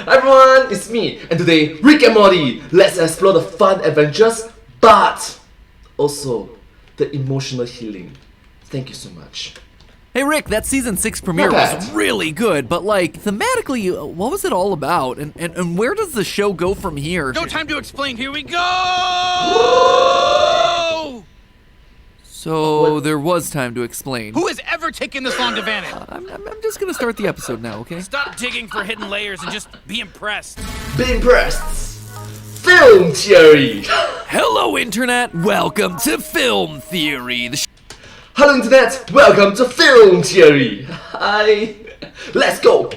Hi everyone, it's me, and today, Rick and Morty. Let's explore the fun adventures, but also the emotional healing. Thank you so much. Hey Rick, that season 6 premiere was really good, but like, thematically, what was it all about? And where does the show go from here? No time to explain, here we go! So, there was time to explain. Who has ever taken this long to vanish? I'm just gonna start the episode now, okay? Stop digging for hidden layers and just be impressed. Be impressed! Film Theory! Hello Internet, welcome to Film Theory, Hello Internet, welcome to Film Theory! Hi! Let's go!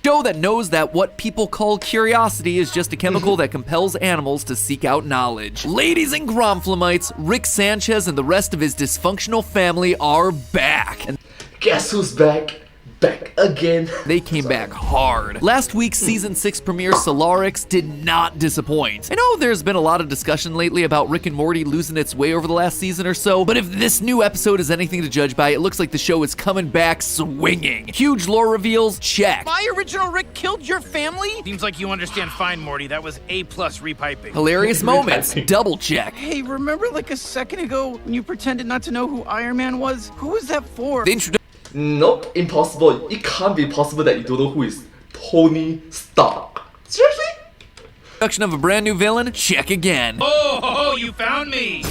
show that knows that what people call curiosity is just a chemical that compels animals to seek out knowledge. Ladies and Gromflamites, Rick Sanchez and the rest of his dysfunctional family are back. And guess who's back? Back again. They came back hard. Last week's season 6 premiere, Solarix, did not disappoint. I know there's been a lot of discussion lately about Rick and Morty losing its way over the last season or so, but if this new episode is anything to judge by, it looks like the show is coming back swinging. Huge lore reveals, check. My original Rick killed your family? Seems like you understand fine, Morty. That was A+ repiping. Hilarious moments, double check. Hey, remember like a second ago when you pretended not to know who Iron Man was? Who was that for? The introduction. Nope, impossible. It can't be possible that you don't know who is Tony Stark. Seriously? Introduction of a brand new villain? Check again. Oh, you found me!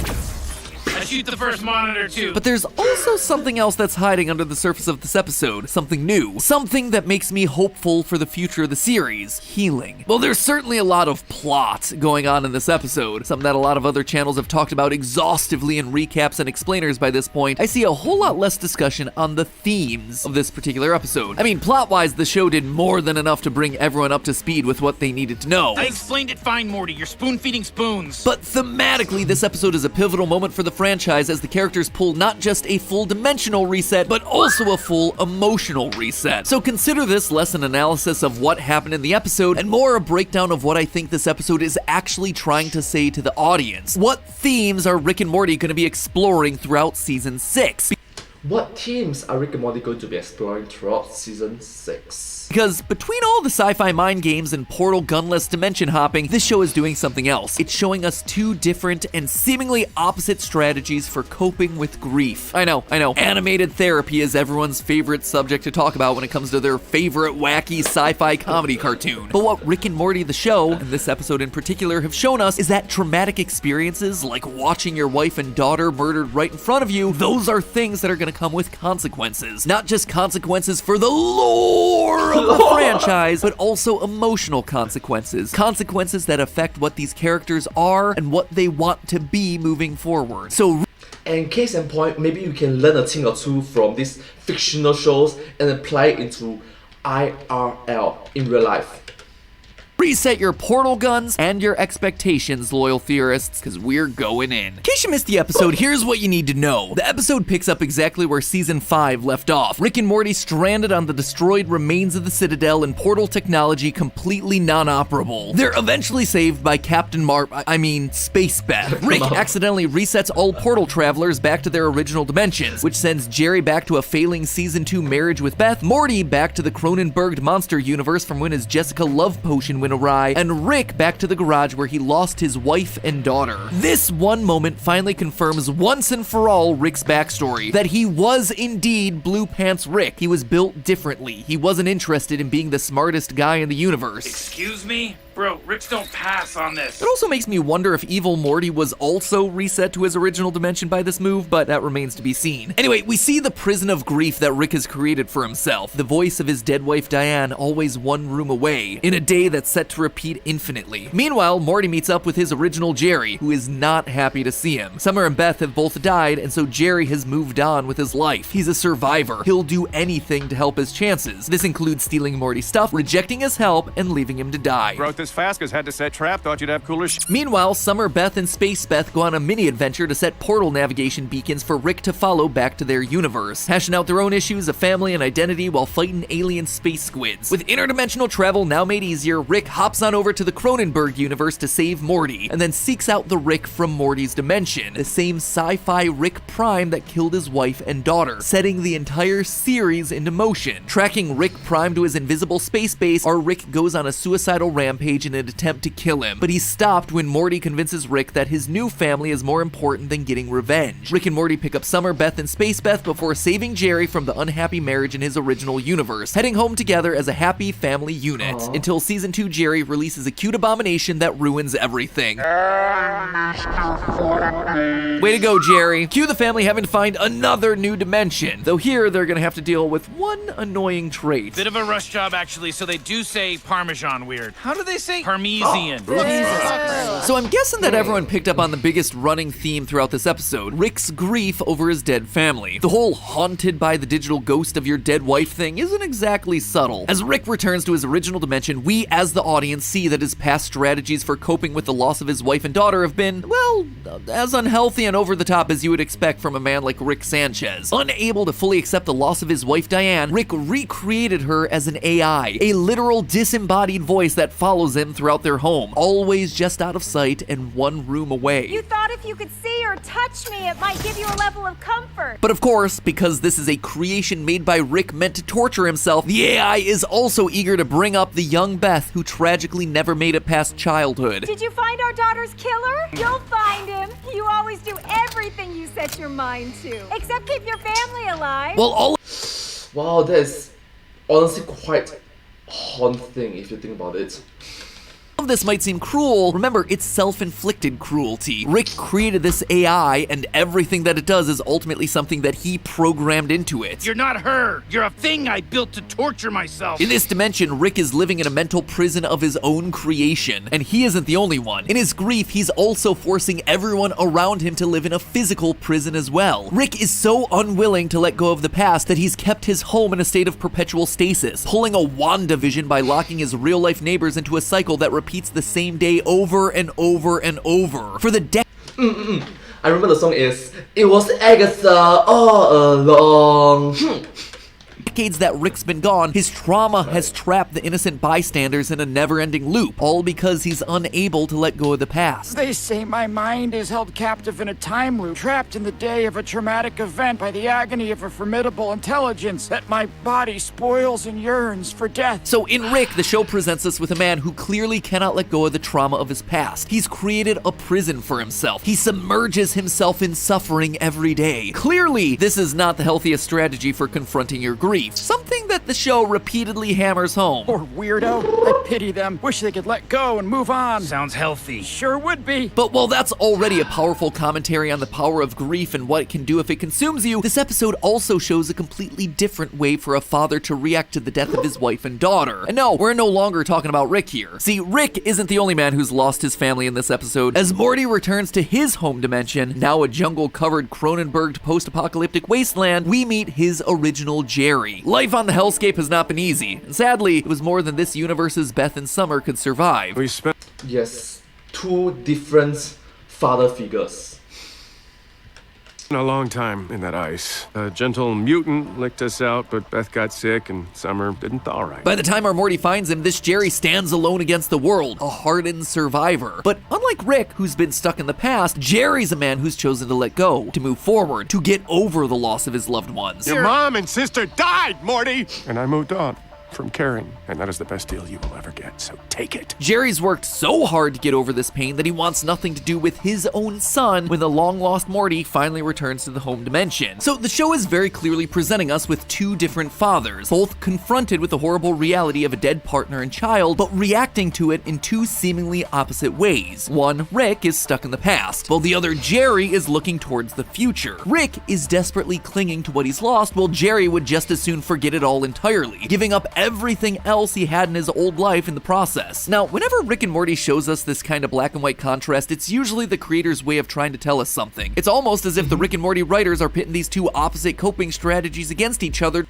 I shoot the first monitor too. But there's also something else that's hiding under the surface of this episode. Something new. Something that makes me hopeful for the future of the series. Healing. Well, there's certainly a lot of plot going on in this episode. Something that a lot of other channels have talked about exhaustively in recaps and explainers by this point. I see a whole lot less discussion on the themes of this particular episode. I mean, plot-wise, the show did more than enough to bring everyone up to speed with what they needed to know. I explained it fine, Morty. You're spoon-feeding spoons. But thematically, this episode is a pivotal moment for the franchise as the characters pull not just a full dimensional reset, but also a full emotional reset. So consider this less an analysis of what happened in the episode and more a breakdown of what I think this episode is actually trying to say to the audience. What themes are Rick and Morty going to be exploring throughout season 6? What themes are Rick and Morty going to be exploring throughout season 6? Because between all the sci-fi mind games and portal gunless dimension hopping, this show is doing something else. It's showing us two different and seemingly opposite strategies for coping with grief. I know. Animated therapy is everyone's favorite subject to talk about when it comes to their favorite wacky sci-fi comedy cartoon. But what Rick and Morty the show, and this episode in particular, have shown us is that traumatic experiences like watching your wife and daughter murdered right in front of you, those are things that are going to come with consequences. Not just consequences for the lore of the franchise, but also emotional consequences. Consequences that affect what these characters are and what they want to be moving forward. So, and case in point, maybe you can learn a thing or two from these fictional shows and apply it into IRL in real life. reset your portal guns and your expectations, loyal theorists, because we're going in. In case you missed the episode, here's what you need to know. The episode picks up exactly where Season 5 left off. Rick and Morty stranded on the destroyed remains of the Citadel and portal technology completely non-operable. They're eventually saved by Captain Space Beth. Rick accidentally resets all portal travelers back to their original dimensions, which sends Jerry back to a failing Season 2 marriage with Beth, Morty back to the Cronenberg monster universe from when his Jessica love potion went awry, and Rick back to the garage where he lost his wife and daughter. This one moment finally confirms once and for all Rick's backstory, that he was indeed Blue Pants Rick. He was built differently. He wasn't interested in being the smartest guy in the universe. Excuse me? Bro, Ricks don't pass on this. It also makes me wonder if evil Morty was also reset to his original dimension by this move, but that remains to be seen. Anyway, we see the prison of grief that Rick has created for himself, the voice of his dead wife Diane always one room away, in a day that's set to repeat infinitely. Meanwhile, Morty meets up with his original Jerry, who is not happy to see him. Summer and Beth have both died, and so Jerry has moved on with his life. He's a survivor. He'll do anything to help his chances. This includes stealing Morty's stuff, rejecting his help, and leaving him to die. Wrote this as fast cause had to set trap, thought you'd have cooler Meanwhile, Summer, Beth, and Space Beth go on a mini-adventure to set portal navigation beacons for Rick to follow back to their universe, hashing out their own issues of family and identity while fighting alien space squids. With interdimensional travel now made easier, Rick hops on over to the Cronenberg universe to save Morty, and then seeks out the Rick from Morty's dimension, the same sci-fi Rick Prime that killed his wife and daughter, setting the entire series into motion. Tracking Rick Prime to his invisible space base, our Rick goes on a suicidal rampage in an attempt to kill him, but he's stopped when Morty convinces Rick that his new family is more important than getting revenge. Rick and Morty pick up Summer, Beth, and Space Beth before saving Jerry from the unhappy marriage in his original universe, heading home together as a happy family unit, until Season 2 Jerry releases a cute abomination that ruins everything. Way to go, Jerry. Cue the family having to find another new dimension, though here they're gonna have to deal with one annoying trait. Bit of a rush job, actually, so they do say Parmesan weird. How do they say Parmesan? So I'm guessing that everyone picked up on the biggest running theme throughout this episode, Rick's grief over his dead family. The whole haunted by the digital ghost of your dead wife thing isn't exactly subtle. As Rick returns to his original dimension, we as the audience see that his past strategies for coping with the loss of his wife and daughter have been, well, as unhealthy and over the top as you would expect from a man like Rick Sanchez. Unable to fully accept the loss of his wife Diane, Rick recreated her as an AI, a literal disembodied voice that follows him throughout their home, always just out of sight and one room away. You thought if you could see or touch me, it might give you a level of comfort. But of course, because this is a creation made by Rick meant to torture himself, the AI is also eager to bring up the young Beth who tragically never made it past childhood. Did you find our daughter's killer? You'll find him. You always do everything you set your mind to, except keep your family alive. Well, Wow, that is honestly quite haunting if you think about it. of this might seem cruel, remember, it's self-inflicted cruelty. Rick created this AI, and everything that it does is ultimately something that he programmed into it. You're not her. You're a thing I built to torture myself. In this dimension, Rick is living in a mental prison of his own creation, and he isn't the only one. In his grief, he's also forcing everyone around him to live in a physical prison as well. Rick is so unwilling to let go of the past that he's kept his home in a state of perpetual stasis, pulling a WandaVision by locking his real-life neighbors into a cycle that repeats the same day over and over and over. For the I remember the song is "It Was Agatha All Along." decades that Rick's been gone, his trauma has trapped the innocent bystanders in a never-ending loop, all because he's unable to let go of the past. They say my mind is held captive in a time loop, trapped in the day of a traumatic event by the agony of a formidable intelligence, that my body spoils and yearns for death. So in Rick, the show presents us with a man who clearly cannot let go of the trauma of his past. He's created a prison for himself. He submerges himself in suffering every day. Clearly, this is not the healthiest strategy for confronting your grief, something that the show repeatedly hammers home. Poor weirdo. I pity them. Wish they could let go and move on. Sounds healthy. Sure would be. But while that's already a powerful commentary on the power of grief and what it can do if it consumes you, this episode also shows a completely different way for a father to react to the death of his wife and daughter. And no, we're no longer talking about Rick here. See, Rick isn't the only man who's lost his family in this episode. As Morty returns to his home dimension, now a jungle-covered Cronenberg post-apocalyptic wasteland, we meet his original Jerry. Life on the hellscape has not been easy, and sadly, it was more than this universe's Beth and Summer could survive. We spent Yes, two different father figures. a long time in that ice. A gentle mutant licked us out, but Beth got sick and Summer didn't thaw right. By the time our Morty finds him, this Jerry stands alone against the world, a hardened survivor. But unlike Rick, who's been stuck in the past, Jerry's a man who's chosen to let go, to move forward, to get over the loss of his loved ones. Your mom and sister died, Morty! And I moved on from caring, and that is the best deal you will ever get, so take it. Jerry's worked so hard to get over this pain that he wants nothing to do with his own son when the long-lost Morty finally returns to the home dimension. So the show is very clearly presenting us with two different fathers, both confronted with the horrible reality of a dead partner and child, but reacting to it in two seemingly opposite ways. One, Rick, is stuck in the past, while the other, Jerry, is looking towards the future. Rick is desperately clinging to what he's lost, while Jerry would just as soon forget it all entirely, giving up everything else he had in his old life in the process. Now, whenever Rick and Morty shows us this kind of black and white contrast, it's usually the creator's way of trying to tell us something. It's almost as if the Rick and Morty writers are pitting these two opposite coping strategies against each other.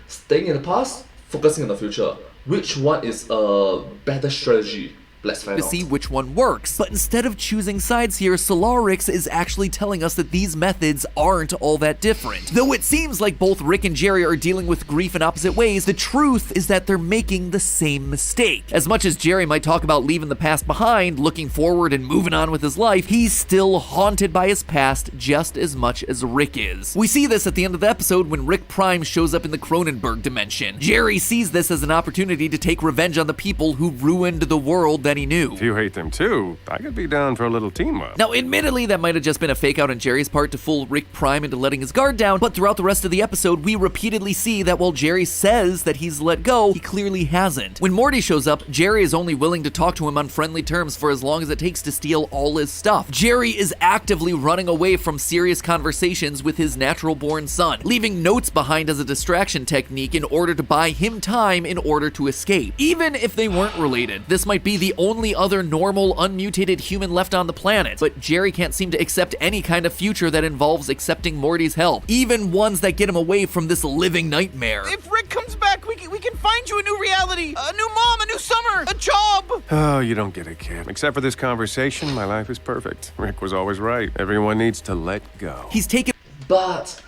Staying in the past, focusing on the future. which one is a better strategy? Let's find to out. see which one works. But instead of choosing sides here, Solarix is actually telling us that these methods aren't all that different. Though it seems like both Rick and Jerry are dealing with grief in opposite ways, the truth is that they're making the same mistake. As much as Jerry might talk about leaving the past behind, looking forward and moving on with his life, he's still haunted by his past just as much as Rick is. We see this at the end of the episode when Rick Prime shows up in the Cronenberg dimension. Jerry sees this as an opportunity to take revenge on the people who ruined the world that he knew. If you hate them too, I could be down for a little team up. Now, admittedly, that might have just been a fake out on Jerry's part to fool Rick Prime into letting his guard down, but throughout the rest of the episode, we repeatedly see that while Jerry says that he's let go, he clearly hasn't. When Morty shows up, Jerry is only willing to talk to him on friendly terms for as long as it takes to steal all his stuff. Jerry is actively running away from serious conversations with his natural-born son, leaving notes behind as a distraction technique in order to buy him time in order to escape. Even if they weren't related, this might be the only other normal, unmutated human left on the planet, but Jerry can't seem to accept any kind of future that involves accepting Morty's help, even ones that get him away from this living nightmare. If Rick comes back, we can find you a new reality, a new mom, a new summer, a job. Oh, you don't get it, kid. Except for this conversation, my life is perfect. Rick was always right. Everyone needs to let go. He's taken But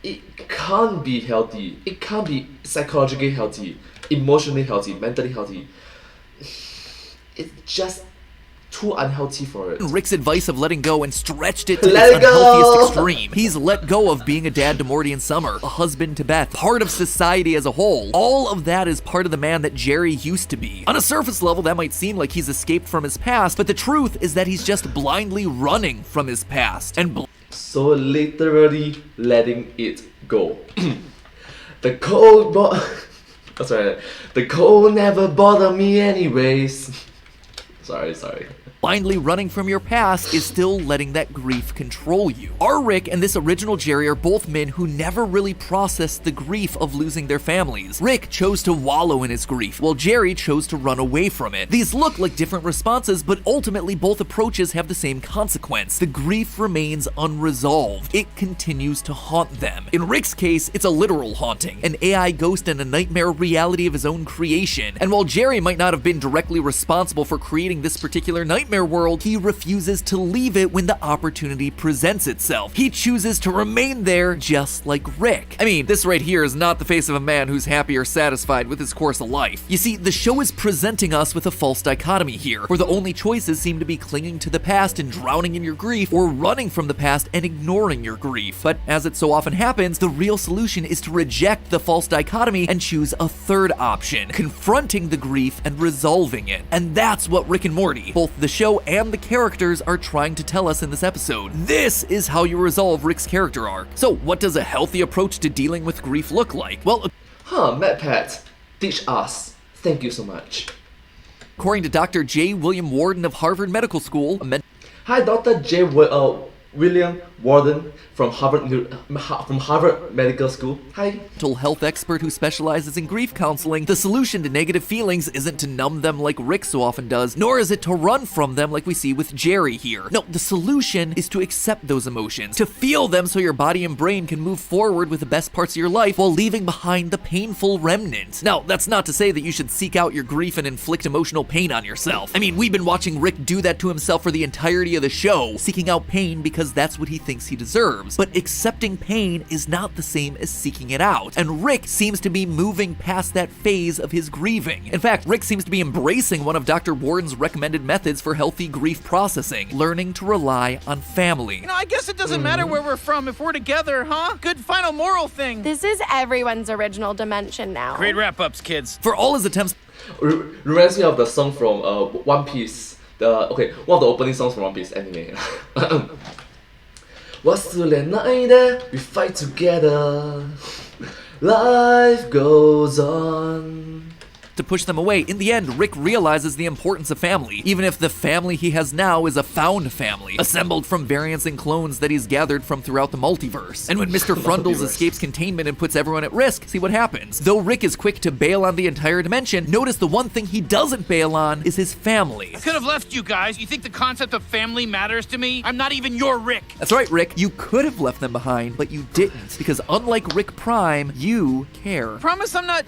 it can't be healthy. It can't be psychologically healthy, emotionally healthy, mentally healthy. It's just too unhealthy for it. Rick's advice of letting go and stretched it to Let its it go! unhealthiest extreme. He's let go of being a dad to Morty and Summer, a husband to Beth, part of society as a whole. All of that is part of the man that Jerry used to be. On a surface level, that might seem like he's escaped from his past, but the truth is that he's just blindly running from his past. And So literally letting it go. The cold That's right. The cold never bothered me anyways. Sorry. blindly running from your past is still letting that grief control you. Our Rick and this original Jerry are both men who never really processed the grief of losing their families. Rick chose to wallow in his grief, while Jerry chose to run away from it. These look like different responses, but ultimately both approaches have the same consequence. The grief remains unresolved. It continues to haunt them. In Rick's case, it's a literal haunting, an AI ghost in a nightmare reality of his own creation. And while Jerry might not have been directly responsible for creating this particular nightmare world, he refuses to leave it when the opportunity presents itself. He chooses to remain there just like Rick. I mean, this right here is not the face of a man who's happy or satisfied with his course of life. You see, the show is presenting us with a false dichotomy here, where the only choices seem to be clinging to the past and drowning in your grief, or running from the past and ignoring your grief. But as it so often happens, the real solution is to reject the false dichotomy and choose a third option, confronting the grief and resolving it. And that's what Rick and Morty, both the show and the characters, are trying to tell us in this episode. This is how you resolve Rick's character arc. So what does a healthy approach to dealing with grief look like? Well, MadPat, teach us. Thank you so much. according to Dr. J. William Warden of Harvard Medical School, Hi, Dr. J. William Warden from Harvard Medical School. Hi. mental health expert who specializes in grief counseling, the solution to negative feelings isn't to numb them like Rick so often does, nor is it to run from them like we see with Jerry here. No, the solution is to accept those emotions, to feel them so your body and brain can move forward with the best parts of your life while leaving behind the painful remnant. Now, that's not to say that you should seek out your grief and inflict emotional pain on yourself. I mean, we've been watching Rick do that to himself for the entirety of the show, seeking out pain because that's what he thinks he deserves. But accepting pain is not the same as seeking it out, and Rick seems to be moving past that phase of his grieving. In fact, Rick seems to be embracing one of Dr. Warden's recommended methods for healthy grief processing, learning to rely on family. You know, I guess it doesn't matter where we're from if we're together, huh? Good final moral thing. This is everyone's original dimension now. Great wrap-ups, kids. For all his attempts Reminds me of the song from One Piece. One of the opening songs from One Piece anime. We fight together. Life goes on. to push them away, in the end, Rick realizes the importance of family, even if the family he has now is a found family, assembled from variants and clones that he's gathered from throughout the multiverse. And when Mr. Frundles escapes containment and puts everyone at risk, see what happens. Though Rick is quick to bail on the entire dimension, notice the one thing he doesn't bail on is his family. I could have left you guys. You think the concept of family matters to me? I'm not even your Rick. That's right, Rick. You could have left them behind, but you didn't, because unlike Rick Prime, you care. Promise I'm not,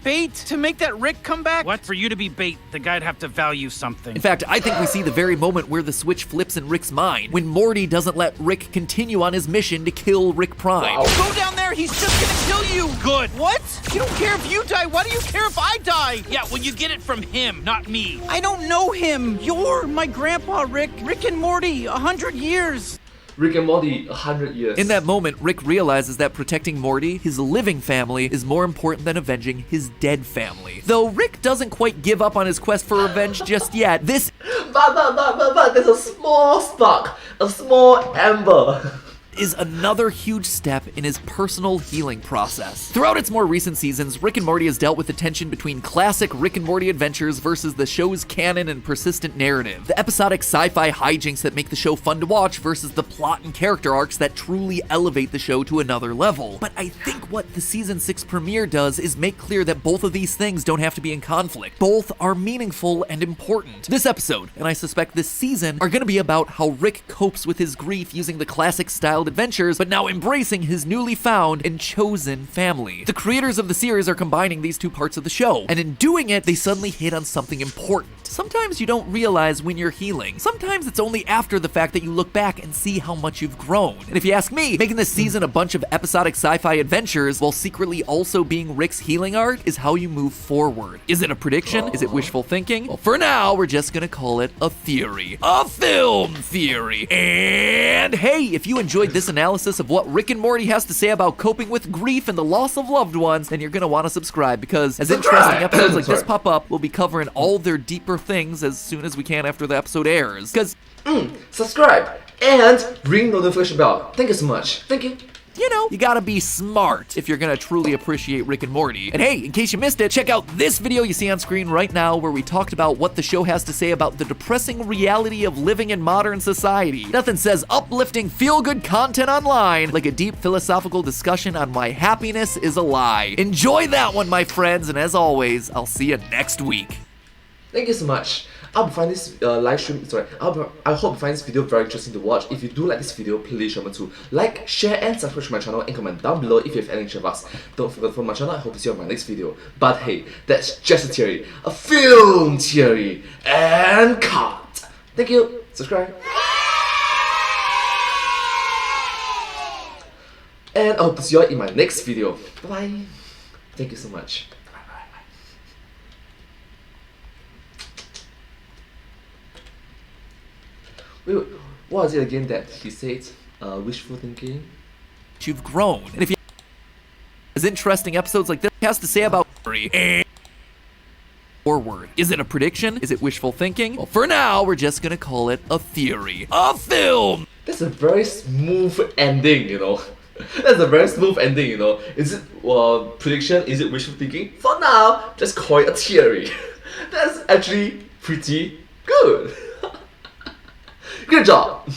bait to make that Rick come back? What? For you to be bait, the guy'd have to value something. In fact, I think we see the very moment where the switch flips in Rick's mind, when Morty doesn't let Rick continue on his mission to kill Rick Prime. Wow. Go down there, he's just gonna kill you! Good. What? You don't care if you die, why do you care if I die? Yeah, well, you get it from him, not me. I don't know him. You're my grandpa, Rick. Rick and Morty, 100 years. Rick and Morty, 100 years. In that moment, Rick realizes that protecting Morty, his living family, is more important than avenging his dead family. Though Rick doesn't quite give up on his quest for revenge just yet, this But, there's a small spark, a small ember. is another huge step in his personal healing process. Throughout its more recent seasons, Rick and Morty has dealt with the tension between classic Rick and Morty adventures versus the show's canon and persistent narrative. The episodic sci-fi hijinks that make the show fun to watch versus the plot and character arcs that truly elevate the show to another level. But I think what the season 6 premiere does is make clear that both of these things don't have to be in conflict. Both are meaningful and important. This episode, and I suspect this season, are going to be about how Rick copes with his grief using the classic styled adventures, but now embracing his newly found and chosen family. The creators of the series are combining these two parts of the show, and in doing it, they suddenly hit on something important. Sometimes you don't realize when you're healing. Sometimes it's only after the fact that you look back and see how much you've grown. And if you ask me, making this season a bunch of episodic sci-fi adventures while secretly also being Rick's healing arc is how you move forward. Is it a prediction? Is it wishful thinking? Well, for now, we're just gonna call it a theory. A film theory. And hey, if you enjoyed this analysis of what Rick and Morty has to say about coping with grief and the loss of loved ones, then you're gonna want to subscribe, because as interesting episodes like this pop up, we'll be covering all their deeper things as soon as we can after the episode airs. Because Subscribe and ring notification bell. Thank you so much. Thank you. you gotta be smart if you're gonna truly appreciate Rick and Morty. And hey, in case you missed it, check out this video you see on screen right now where we talked about what the show has to say about the depressing reality of living in modern society. Nothing says uplifting feel-good content online like a deep philosophical discussion on why happiness is a lie. Enjoy that one, my friends, and as always, I'll see you next week. Thank you so much. I hope you find this video very interesting to watch. If you do like this video, please remember to like, share, and subscribe to my channel, and comment down below if you have any advice. Don't forget to follow my channel. I hope to see you on my next video. But hey, that's just a theory, a film theory, and cut. Thank you. Subscribe. And I hope to see you all in my next video. Bye. Thank you so much. Wait, what was it again that he said? Wishful thinking? You've grown. And if you as interesting episodes like this has to say about forward. Is it a prediction? Is it wishful thinking? Well, for now, we're just gonna call it a theory. A film! That's a very smooth ending, That's a very smooth ending, Is it prediction? Is it wishful thinking? For now, just call it a theory. That's actually pretty good. Good job!